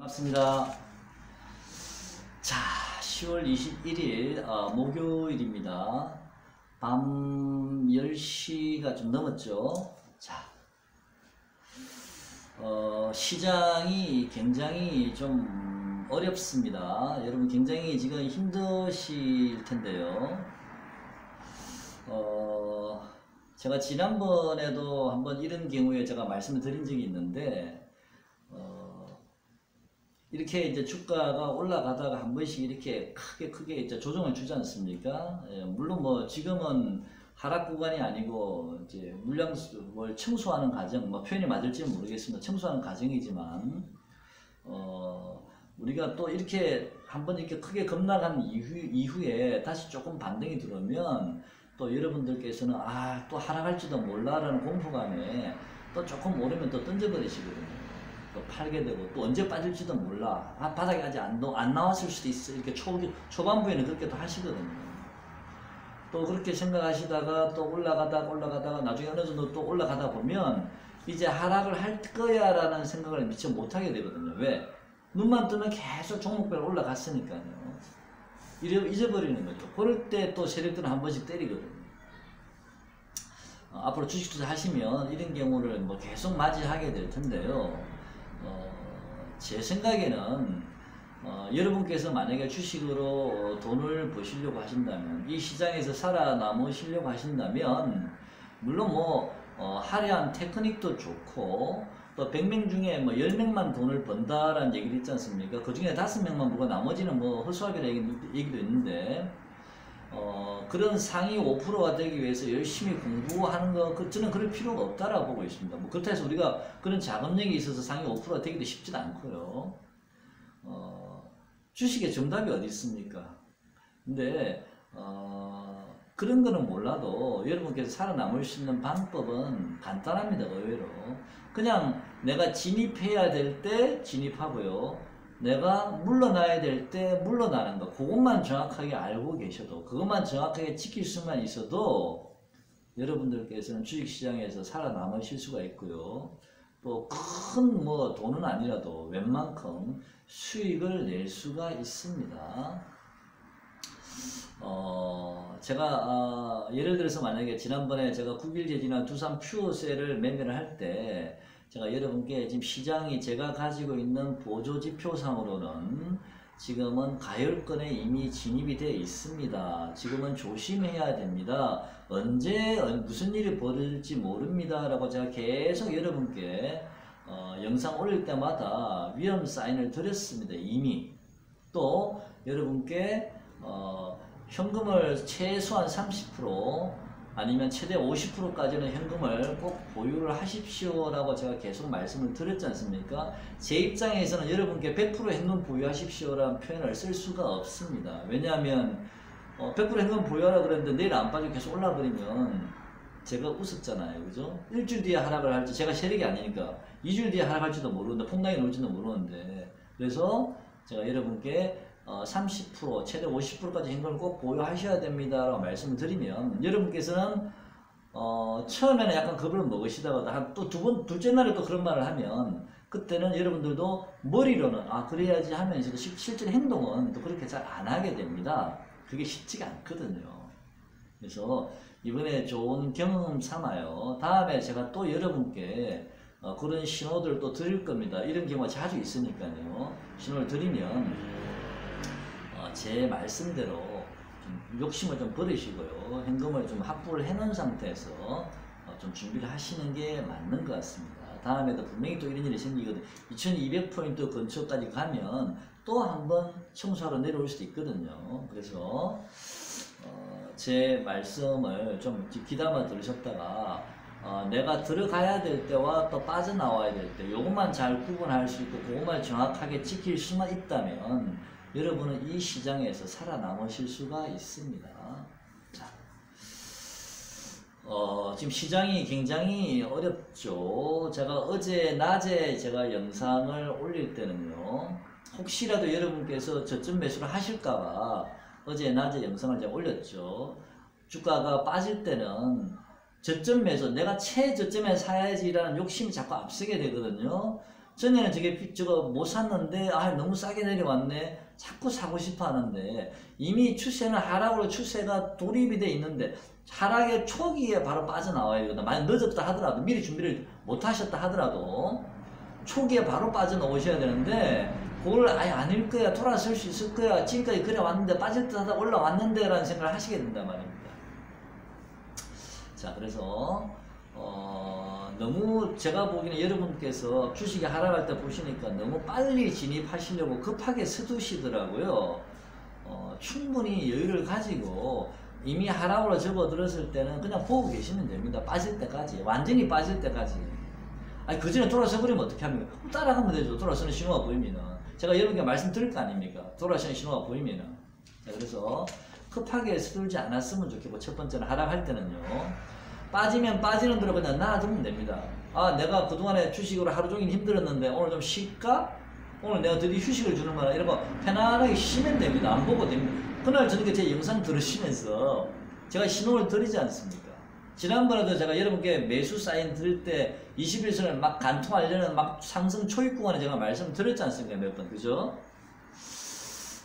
반갑습니다. 자, 10월 21일 목요일입니다. 밤 10시가 좀 넘었죠. 자, 시장이 굉장히 좀 어렵습니다. 여러분 굉장히 지금 힘드실 텐데요. 제가 지난번에도 한번 이런 경우에 제가 말씀을 드린 적이 있는데 이렇게 이제 주가가 올라가다가 한 번씩 이렇게 크게 이제 조정을 주지 않습니까? 예, 물론 뭐 지금은 하락 구간이 아니고 이제 물량을 청소하는 과정, 뭐 표현이 맞을지는 모르겠습니다. 청소하는 과정이지만 우리가 또 이렇게 한번 이렇게 크게 급락한 이후에 다시 조금 반등이 들어오면 또 여러분들께서는 또 하락할지도 몰라라는 공포감에 또 조금 오르면 또 던져버리시거든요. 또 팔게 되고 또 언제 빠질지도 몰라. 바닥에 아직 안 나왔을 수도 있어. 이렇게 초반부에는 그렇게 또 하시거든요. 또 그렇게 생각하시다가 또 올라가다가 나중에 어느 정도 또 올라가다 보면 이제 하락을 할 거야 라는 생각을 미처 못하게 되거든요. 왜? 눈만 뜨면 계속 종목별 올라갔으니까요. 잊어버리는 거죠. 그럴 때 또 세력들은 한 번씩 때리거든요. 앞으로 주식 투자 하시면 이런 경우를 뭐 계속 맞이하게 될 텐데요. 제 생각에는 여러분께서 만약에 주식으로 돈을 버시려고 하신다면, 이 시장에서 살아남으시려고 하신다면, 물론 뭐 화려한 테크닉도 좋고 또 100명 중에 뭐 10명만 돈을 번다라는 얘기도 있지 않습니까? 그 중에 5명만 보고 나머지는 뭐 허수아비라는 얘기도 있는데, 그런 상위 5%가 되기 위해서 열심히 공부하는 거, 저는 그럴 필요가 없다라고 보고 있습니다. 뭐 그렇다 해서 우리가 그런 자금력이 있어서 상위 5%가 되기도 쉽지는 않고요. 주식에 정답이 어디 있습니까? 근데 그런 거는 몰라도 여러분께서 살아남을 수 있는 방법은 간단합니다. 의외로 그냥 내가 진입해야 될 때 진입하고요, 내가 물러나야 될 때 물러나는 거, 그것만 정확하게 알고 계셔도, 그것만 정확하게 지킬 수만 있어도 여러분들께서는 주식시장에서 살아남으실 수가 있고요. 또 큰 뭐 돈은 아니라도 웬만큼 수익을 낼 수가 있습니다. 제가 예를 들어서 만약에 지난번에 제가 9일 재진한 두산 퓨어셀을 매매를 할 때 제가 여러분께 지금 시장이 제가 가지고 있는 보조지표상으로는 지금은 가열권에 이미 진입이 되어 있습니다. 지금은 조심해야 됩니다. 언제 무슨 일이 벌어질지 모릅니다 라고 제가 계속 여러분께 영상 올릴 때마다 위험 사인을 드렸습니다. 이미. 또 여러분께 현금을 최소한 30% 아니면 최대 50%까지는 현금을 꼭 보유를 하십시오 라고 제가 계속 말씀을 드렸지 않습니까? 제 입장에서는 여러분께 100% 현금 보유하십시오 라는 표현을 쓸 수가 없습니다. 왜냐하면 100% 현금 보유하라 그랬는데 내일 안 빠지고 계속 올라 버리면 제가 웃었잖아요. 그죠? 일주일 뒤에 하락을 할지, 제가 세력이 아니니까 2주일 뒤에 하락할지도 모르는데, 폭락이 올지도 모르는데, 그래서 제가 여러분께 30% 최대 50%까지 현금을 꼭 보유하셔야 됩니다 라고 말씀을 드리면, 여러분께서는 처음에는 약간 겁을 먹으시다가 또 둘째 날에 또 그런 말을 하면, 그때는 여러분들도 머리로는 그래야지 하면서도 실제 행동은 또 그렇게 잘 안 하게 됩니다. 그게 쉽지가 않거든요. 그래서 이번에 좋은 경험 삼아요. 다음에 제가 또 여러분께 그런 신호들을 또 드릴 겁니다. 이런 경우가 자주 있으니까요. 신호를 드리면 제 말씀대로 좀 욕심을 좀 버리시고요, 현금을 좀 확보를 해놓은 상태에서 좀 준비를 하시는 게 맞는 것 같습니다. 다음에도 분명히 또 이런 일이 생기거든요. 2200포인트 근처까지 가면 또 한번 청소하러 내려올 수도 있거든요. 그래서 제 말씀을 좀 귀담아 들으셨다가 내가 들어가야 될 때와 또 빠져나와야 될 때, 요것만 잘 구분할 수 있고 그것만 정확하게 지킬 수만 있다면 여러분은 이 시장에서 살아남으실 수가 있습니다. 자, 지금 시장이 굉장히 어렵죠. 제가 어제 낮에 제가 영상을 올릴 때는요, 혹시라도 여러분께서 저점 매수를 하실까봐 어제 낮에 영상을 제가 올렸죠. 주가가 빠질 때는 저점 매수, 내가 최저점에 사야지라는 욕심이 자꾸 앞서게 되거든요. 전에는 저거 못 샀는데 너무 싸게 내려왔네. 자꾸 사고 싶어 하는데 이미 추세는 하락으로 추세가 돌입이 돼 있는데 하락의 초기에 바로 빠져나와야 되거든. 만약 늦었다 하더라도 미리 준비를 못 하셨다 하더라도 초기에 바로 빠져나오셔야 되는데 그걸 아닐 거야. 돌아설 수 있을 거야. 지금까지 그래 왔는데 빠질 듯 하다 올라왔는데 라는 생각을 하시게 된단 말입니다. 자, 그래서 너무 제가 보기에는 여러분께서 주식이 하락할 때 보시니까 너무 빨리 진입하시려고 급하게 서두시더라고요. 충분히 여유를 가지고 이미 하락으로 접어들었을 때는 그냥 보고 계시면 됩니다. 빠질 때까지. 완전히 빠질 때까지. 그 전에 돌아서 버리면 어떻게 합니까? 따라가면 되죠. 돌아서는 신호가 보이면은. 제가 여러분께 말씀드릴 거 아닙니까? 돌아서는 신호가 보이면은. 자, 그래서 급하게 서둘지 않았으면 좋겠고, 첫 번째는 하락할 때는요. 빠지면 빠지는 대로 그냥 놔두면 됩니다. 내가 그동안에 주식으로 하루 종일 힘들었는데 오늘 좀 쉴까? 오늘 내가 드디어 휴식을 주는 거라 이런 거 편안하게 쉬면 됩니다. 안 보고 됩니다. 그날 저녁에 제 영상 들으시면서 제가 신호를 드리지 않습니까? 지난번에도 제가 여러분께 매수 사인 드릴 때 21선을 막 간통하려는 막 상승 초입 구간에 제가 말씀을 드렸지 않습니까? 몇 번. 그죠?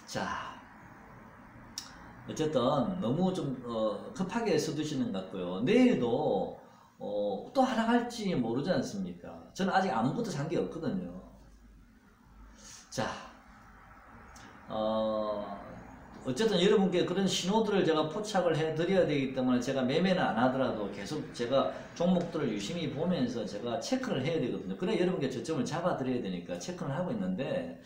자. 어쨌든 너무 좀 급하게 서두시는 것 같고요. 내일도 또 하락할지 모르지 않습니까? 저는 아직 아무것도 산 게 없거든요. 자, 어쨌든 여러분께 그런 신호들을 제가 포착을 해드려야 되기 때문에 제가 매매는 안 하더라도 계속 제가 종목들을 유심히 보면서 제가 체크를 해야 되거든요. 그래 여러분께 저점을 잡아드려야 되니까 체크를 하고 있는데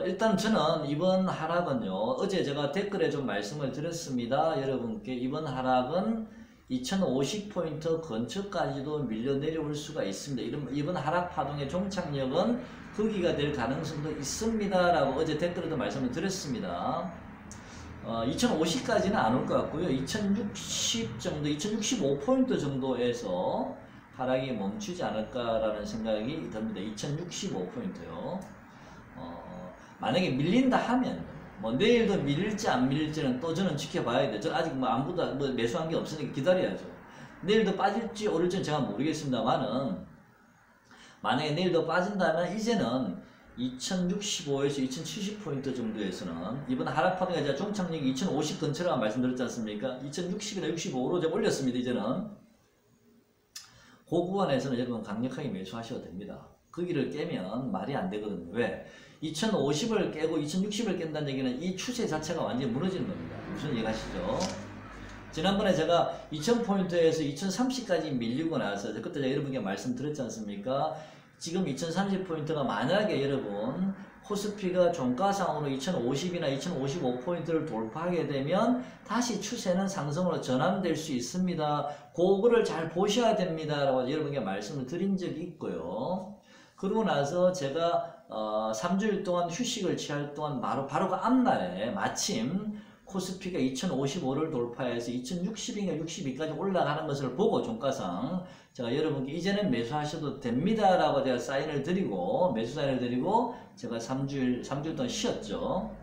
일단 저는 이번 하락은요, 어제 제가 댓글에 좀 말씀을 드렸습니다. 여러분께 이번 하락은 2050포인트 근처까지도 밀려 내려올 수가 있습니다. 이번 하락 파동의 종착역은 거기가 될 가능성도 있습니다. 라고 어제 댓글에도 말씀을 드렸습니다. 2050까지는 안 올 것 같고요. 2060 정도, 2065포인트 정도에서 하락이 멈추지 않을까라는 생각이 듭니다. 2065포인트요. 만약에 밀린다 하면 내일도 밀릴지 안 밀릴지는 또 저는 지켜봐야 돼요. 저는 아직 아무도 매수한 게 없으니까 기다려야죠. 내일도 빠질지 오를지는 제가 모르겠습니다만은 만약에 내일도 빠진다면 이제는 2065에서 2070포인트 정도에서는 이번 하락 파동의 제가 종착역이 2050 근처라고 말씀드렸지 않습니까? 2060이나 65로 제가 올렸습니다. 이제는 그 구간에서는 여러분 강력하게 매수하셔도 됩니다. 거기를 깨면 말이 안 되거든요. 왜? 2050을 깨고 2060을 깬다는 얘기는 이 추세 자체가 완전히 무너지는 겁니다. 무슨 얘기 하시죠? 지난번에 제가 2000포인트에서 2030까지 밀리고 나서 그때 제가 여러분께 말씀드렸지 않습니까? 지금 2030포인트가 만약에 여러분 코스피가 종가상으로 2050이나 2055포인트를 돌파하게 되면 다시 추세는 상승으로 전환될 수 있습니다. 그거를 잘 보셔야 됩니다. 라고 여러분께 말씀을 드린 적이 있고요. 그러고 나서 제가 3주일 동안 휴식을 취할 동안 바로 그 앞날에 마침 코스피가 2055를 돌파해서 2060인가 62까지 올라가는 것을 보고 종가상 제가 여러분께 이제는 매수하셔도 됩니다 라고 제가 사인을 드리고 매수 사인을 드리고 제가 3주일 동안 쉬었죠.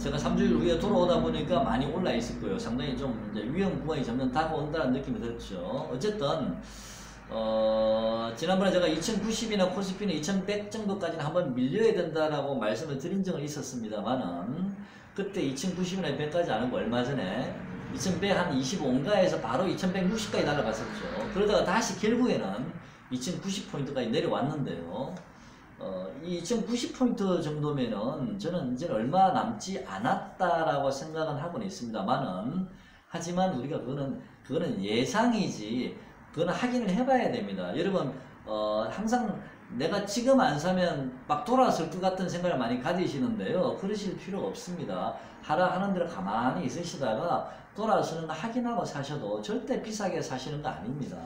제가 3주일 후에 돌아오다 보니까 많이 올라 있을 거예요. 상당히 좀 이제 위험 구간이 점점 다가온다는 느낌이 들었죠. 어쨌든 지난번에 제가 2090이나 코스피는 2100 정도까지는 한번 밀려야 된다라고 말씀을 드린 적은 있었습니다만은 그때 2090이나 100까지 안 하고 얼마 전에 2100 한 25인가에서 바로 2160까지 날아갔었죠. 그러다가 다시 결국에는 2090포인트까지 내려왔는데요. 이 2090포인트 정도면은 저는 이제 얼마 남지 않았다라고 생각은 하고는 있습니다만은 하지만 우리가 그거는 예상이지 그거는 확인을 해봐야 됩니다. 여러분 항상 내가 지금 안 사면 막 돌아설 것 같은 생각을 많이 가지시는데요. 그러실 필요가 없습니다. 하락하는 대로 가만히 있으시다가 돌아서는 거 확인하고 사셔도 절대 비싸게 사시는 거 아닙니다.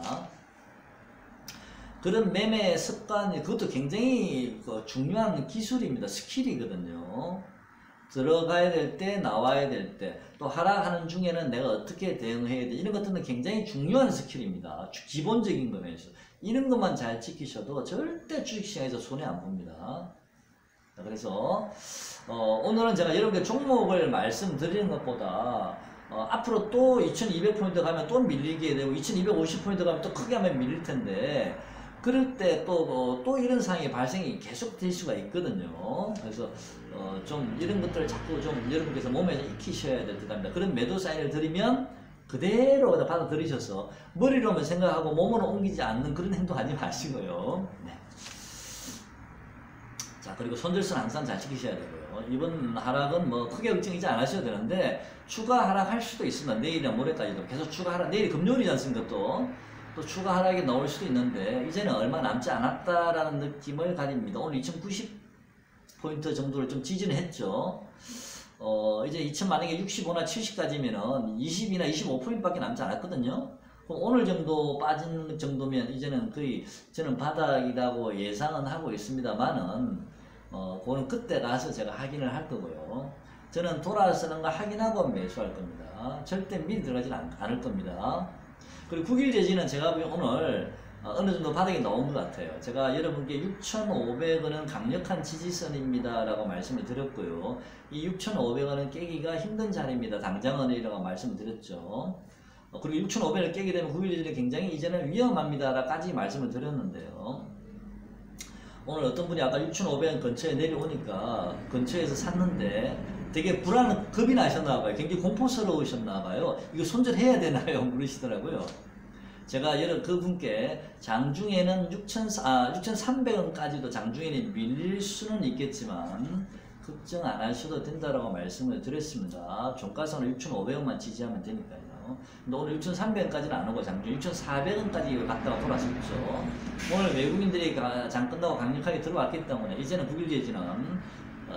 그런 매매 습관이 그것도 굉장히 중요한 기술입니다. 스킬이거든요. 들어가야 될 때, 나와야 될 때, 또 하락하는 중에는 내가 어떻게 대응해야 돼. 이런 것들은 굉장히 중요한 스킬입니다. 기본적인 거면서. 이런 것만 잘 지키셔도 절대 주식시장에서 손해 안 봅니다. 그래서 오늘은 제가 여러분께 종목을 말씀드리는 것보다 앞으로 또 2200포인트 가면 또 밀리게 되고 2250포인트 가면 또 크게 하면 밀릴 텐데 그럴 때 또 이런 상황이 발생이 계속 될 수가 있거든요. 그래서 좀 이런 것들을 자꾸 좀 여러분께서 몸에 익히셔야 될 듯 합니다. 그런 매도 사인을 드리면 그대로 받아들이셔서 머리로만 생각하고 몸으로 옮기지 않는 그런 행동하지 마시고요. 네. 자, 그리고 손절선 항상 잘 지키셔야 되고요. 이번 하락은 뭐 크게 걱정이지 않으셔도 되는데 추가 하락할 수도 있습니다. 내일이나 모레까지도 계속 추가 하락. 내일이 금요일이지 않습니까? 또 추가 하락이 나올 수도 있는데 이제는 얼마 남지 않았다라는 느낌을 가집니다. 오늘 2090포인트 정도를 좀 지지는 했죠. 이제 만약에 65나 70까지면은 20이나 25포인트밖에 남지 않았거든요. 그럼 오늘 정도 빠진 정도면 이제는 거의 저는 바닥이라고 예상은 하고 있습니다만은 그거는 그때 가서 제가 확인을 할 거고요. 저는 돌아서는 거 확인하고 매수할 겁니다. 절대 미리 들어가지는 않을 겁니다. 그리고 9일 재지는 제가 보기엔 오늘 어느 정도 바닥이 나온 것 같아요. 제가 여러분께 6,500원은 강력한 지지선입니다 라고 말씀을 드렸고요. 이 6,500원은 깨기가 힘든 자리입니다. 당장은 이라고 말씀을 드렸죠. 그리고 6,500원을 깨게 되면 9일 재지는 굉장히 이제는 위험합니다 라까지 말씀을 드렸는데요. 오늘 어떤 분이 아까 6,500원 근처에 내려오니까 근처에서 샀는데 되게 겁이 나셨나봐요. 굉장히 공포스러우셨나봐요. 이거 손절해야 되나요? 물으시더라고요. 제가 그분께 장중에는 6,300원까지도 장중에는 밀릴 수는 있겠지만 걱정 안 하셔도 된다라고 말씀을 드렸습니다. 종가선을 6,500원만 지지하면 되니까요. 근데 오늘 6,300원까지는 안 오고 장중 6,400원까지 갔다가 돌아섰죠. 오늘 외국인들이 장 끝나고 강력하게 들어왔기 때문에 이제는 9일 재지는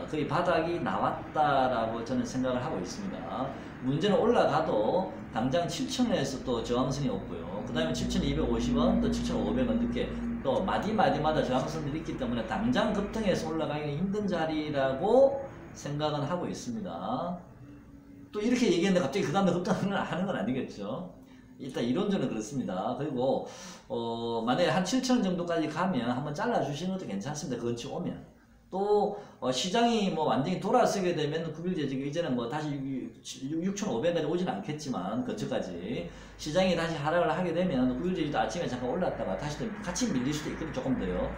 거의 바닥이 나왔다라고 저는 생각을 하고 있습니다. 문제는 올라가도 당장 7,000원에서 또 저항선이 없고요. 그 다음에 7,250원, 또 7,500원 이렇게 또 마디마디마다 저항선들이 있기 때문에 당장 급등해서 올라가기는 힘든 자리라고 생각은 하고 있습니다. 또 이렇게 얘기했는데 갑자기 그 다음에 급등을 하는 건 아니겠죠. 일단 이론적으로 그렇습니다. 그리고 만약에 한 7,000원 정도까지 가면 한번 잘라주시는 것도 괜찮습니다. 그 근처 오면. 또 시장이 뭐 완전히 돌아서게 되면 9일 재지가 이제는 뭐 다시 6,500원까지 오진 않겠지만 근처까지 시장이 다시 하락을 하게 되면 9일 재지도 아침에 잠깐 올랐다가 다시 또 같이 밀릴 수도 있거든요. 조금 더요.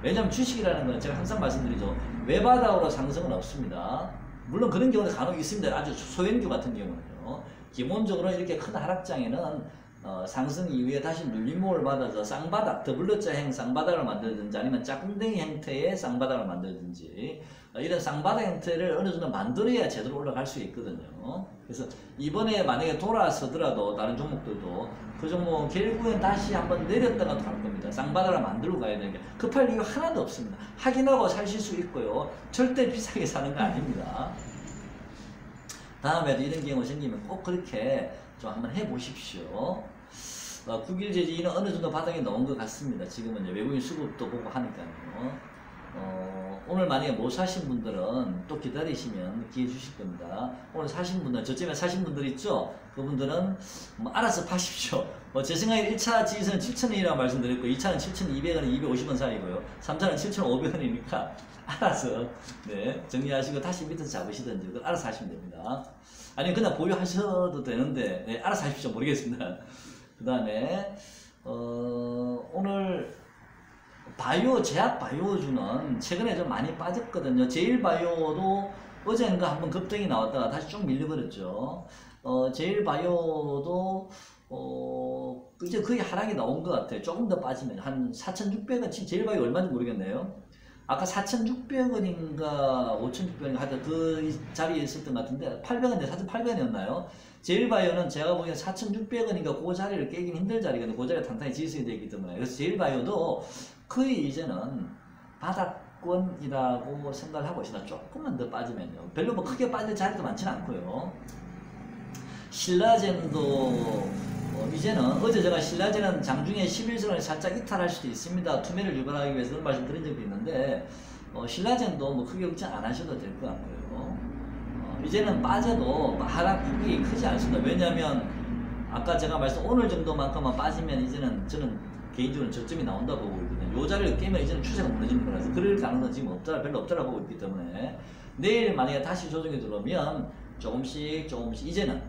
왜냐하면 주식이라는 건 제가 항상 말씀드리죠. 외바닥으로 상승은 없습니다. 물론 그런 경우는 간혹 있습니다. 아주 소형주 같은 경우는요. 기본적으로 이렇게 큰 하락장에는 상승 이후에 다시 눌림목을 받아서 쌍바닥, 더블러자형 쌍바닥을 만들든지 아니면 짝꿍댕이 형태의 쌍바닥을 만들든지 이런 쌍바닥 형태를 어느 정도 만들어야 제대로 올라갈 수 있거든요. 그래서 이번에 만약에 돌아서더라도 다른 종목들도 그 종목은 결국엔 다시 한번 내렸다가 갈 겁니다. 쌍바닥을 만들고 가야 되는 게 급할 이유 하나도 없습니다. 확인하고 사실 수 있고요. 절대 비싸게 사는 거 아닙니다. 다음에도 이런 경우 생기면 꼭 그렇게 좀 한번 해보십시오. 9일 재지는 어느 정도 바닥에 넣은 것 같습니다. 지금은 이제 외국인 수급도 보고 하니까요. 오늘 만약에 못 사신 분들은 또 기다리시면 기회 주실 겁니다. 오늘 사신 분들, 저쯤에 사신 분들 있죠? 그분들은 뭐 알아서 파십시오. 제 생각에 1차 지지선은 7,000원이라고 말씀드렸고 2차는 7,200원, 250원 사이고요. 3차는 7,500원이니까 알아서 정리하시고 다시 밑에서 잡으시든지 그걸 알아서 하시면 됩니다. 아니면 그냥 보유하셔도 되는데 알아서 하십시오. 모르겠습니다. 그 다음에 오늘 제약 바이오주는 최근에 좀 많이 빠졌거든요. 제일바이오도 어젠가 한번 급등이 나왔다가 다시 쭉 밀려버렸죠. 제일바이오도 이제 거의 하락이 나온 것 같아요. 조금 더 빠지면 한 4,600원, 제일바이오 얼마인지 모르겠네요. 아까 4,600원인가 5,600원인가 하여튼 그 자리에 있었던 것 같은데 800원인데 4,800원이었나요? 제일바이오는 제가 보기엔 4,600원인가 그 자리를 깨긴 힘들 자리거든요. 그 자리가 탄탄히 지지선이 되어 있기 때문에. 그래서 제일바이오도 거의 이제는 바닥권이라고 생각을 하고 있습니다. 조금만 더 빠지면요. 별로 뭐 크게 빠질 자리도 많지는 않고요. 신라젠도 이제는 어제 제가 신라젠은 장중에 11선을 살짝 이탈할 수도 있습니다. 투매를 유발하기 위해서 그런 말씀 드린 적도 있는데 신라젠도 뭐 크게 걱정 안 하셔도 될 것 같고요. 이제는 빠져도 하락폭이 크지 않습니다. 왜냐하면 아까 제가 오늘 정도만큼만 빠지면 이제는 저는 개인적으로 저점이 나온다 보고 있거든요. 요 자리를 깨면 이제는 추세가 무너지는 거라서 그럴 가능성은 지금 별로 없다고 보고 있기 때문에 내일 만약에 다시 조정이 들어오면 조금씩 이제는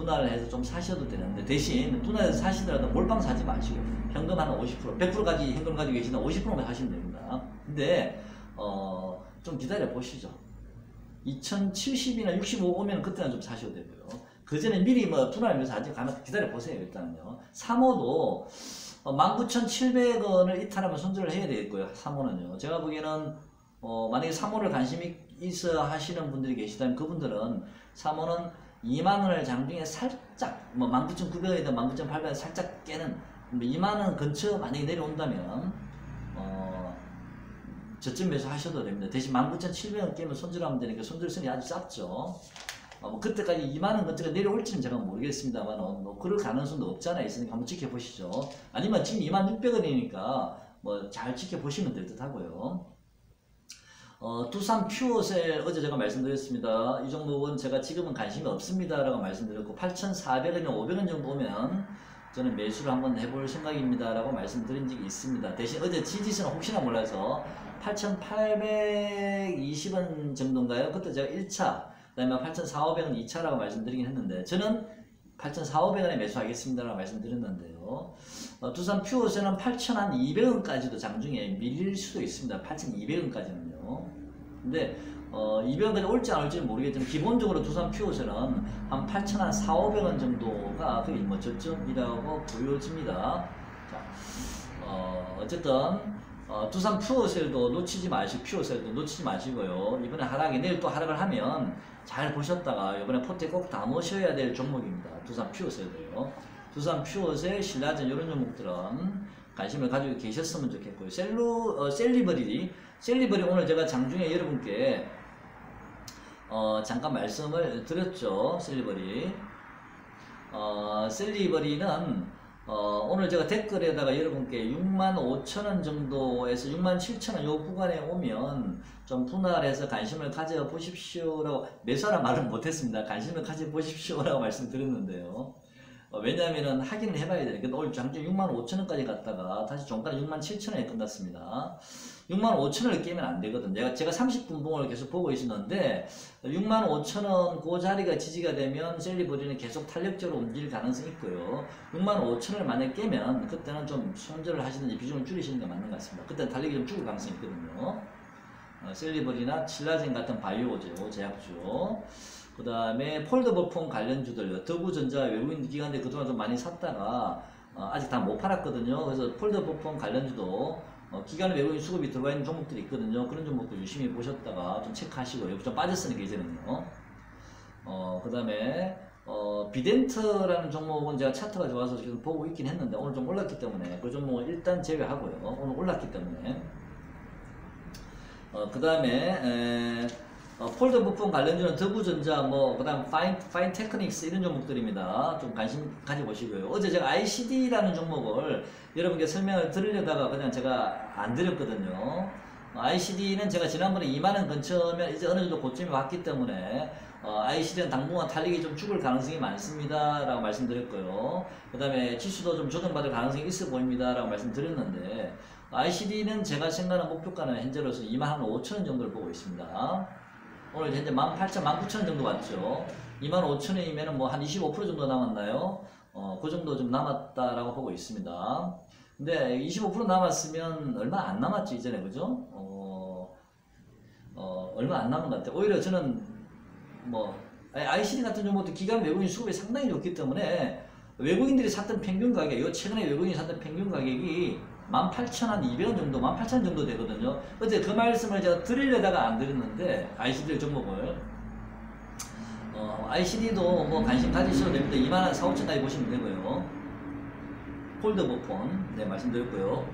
분할을 해서 좀 사셔도 되는데, 대신 분할해서 사시더라도 몰빵 사지 마시고 현금 한 50%, 100%까지 현금 가지고 계시면 50%만 하시면 됩니다. 근데 좀 기다려 보시죠. 2070이나 65 오면 그때는 좀 사셔도 되고요. 그 전에 미리 뭐 분할하면서 아직 가면 기다려 보세요. 일단은요. 3호도 19,700원을 이탈하면 손절을 해야 되겠고요. 3호는요. 제가 보기에는 만약에 3호를 관심이 있어 하시는 분들이 계시다면 그분들은 3호는 2만원을 장중에 살짝 뭐 19,900원이든 19,800원 살짝 깨는 2만원 근처 만약에 내려온다면 저점 매수 하셔도 됩니다. 대신 19,700원 깨면 손절하면 되니까 손절선이 아주 작죠. 뭐 그때까지 2만원 근처가 내려올지는 제가 모르겠습니다만 뭐 그럴 가능성도 없잖아요. 있으니까 한번 지켜보시죠. 아니면 지금 26,600원이니까 뭐 잘 지켜보시면 될 듯 하고요. 두산 퓨어셀 어제 제가 말씀드렸습니다. 이 종목은 제가 지금은 관심이 없습니다 라고 말씀드렸고 8,400원이나 500원 정도 오면 저는 매수를 한번 해볼 생각입니다 라고 말씀드린 적이 있습니다. 대신 어제 지지선은 혹시나 몰라서 8,820원 정도인가요? 그때 제가 1차 그 다음에 8,400원 2차라고 말씀드리긴 했는데 저는 8,400원에 매수하겠습니다 라고 말씀드렸는데요. 두산 퓨어셀은 8,200원까지도 장중에 밀릴 수도 있습니다. 8,200원까지는요. 근데 200원까지 올지 안 올지는 모르겠지만 기본적으로 두산 퓨어셀은 한 8,400원 정도가 거의 뭐 저점이라고 보여집니다. 자, 어쨌든 두산 퓨어셀도 놓치지 마시고 퓨어셀도 놓치지 마시고요. 이번에 하락에 내일 또 하락을 하면 잘 보셨다가 이번에 포트에 꼭 담으셔야 될 종목입니다. 두산 퓨어셀도요. 두산 퓨어셀, 신라젠 이런 종목들은 관심을 가지고 계셨으면 좋겠고요. 셀리버리 오늘 제가 장중에 여러분께 잠깐 말씀을 드렸죠. 셀리버리는 오늘 제가 댓글에다가 여러분께 65,000원 정도에서 67,000원 요 구간에 오면 좀 분할해서 관심을 가져 보십시오라고 매수하라 말은 못했습니다. 관심을 가져 보십시오라고 말씀드렸는데요. 왜냐하면은 확인을 해봐야 되니까 오늘 장중 65,000원까지 갔다가 다시 종가는 67,000원에 끝났습니다. 65,000원을 깨면 안 되거든. 제가 30분봉을 계속 보고 있었는데 65,000원 그 자리가 지지가 되면 셀리버리는 계속 탄력적으로 움직일 가능성이 있고요. 65,000원을 만약에 깨면 그때는 좀 손절을 하시든지 비중을 줄이시는 게 맞는 것 같습니다. 그때는 탄력이 좀 죽을 가능성이 있거든요. 셀리버리나 신라젠 같은 바이오죠, 제약주. 그 다음에 폴더블폰 관련주들, 더구전자 외국인 기관들 그동안 좀 많이 샀다가 아직 다 못 팔았거든요. 그래서 폴더블폰 관련주도 기관 외국인 수급이 들어가 있는 종목들이 있거든요. 그런 종목들 유심히 보셨다가 좀 체크하시고 여기 좀 빠졌으니까 이제는요. 그 다음에 비덴트라는 종목은 제가 차트가 좋아서 지금 보고 있긴 했는데 오늘 좀 올랐기 때문에 그 종목은 일단 제외하고요. 오늘 올랐기 때문에 그 다음에 폴더 부품 관련주는 더구전자 그 다음 파인 테크닉스 이런 종목들입니다. 좀 관심 가져보시고요. 어제 제가 ICD라는 종목을 여러분께 설명을 드리려다가 그냥 제가 안 드렸거든요. ICD는 제가 지난번에 2만원 근처면 이제 어느 정도 고점이 왔기 때문에 ICD는 당분간 탄력이 좀 죽을 가능성이 많습니다 라고 말씀드렸고요. 그 다음에 지수도 좀 조정받을 가능성이 있어 보입니다 라고 말씀드렸는데 ICD는 제가 생각하는 목표가는 현재로서 25,000원 정도를 보고 있습니다. 오늘 현재 18,000, 19,000원 정도 왔죠. 25,000원이면 뭐 한 25% 정도 남았나요? 그 정도 좀 남았다라고 보고 있습니다. 근데 25% 남았으면 얼마 안 남았죠, 이전에, 그죠? 얼마 안 남은 것 같아요. 오히려 저는 ICD 같은 종목도 기관 외국인 수급이 상당히 좋기 때문에 외국인들이 샀던 평균 가격, 이거 최근에 외국인이 샀던 평균 가격이 18,200원 정도, 18,000원 정도 되거든요. 어제 그 말씀을 제가 드리려다가 안 드렸는데, ICD 종목을. ICD도 뭐 관심 가지셔도 됩니다. 24,000원까지 보시면 되고요. 폴더버폰, 네, 말씀드렸고요.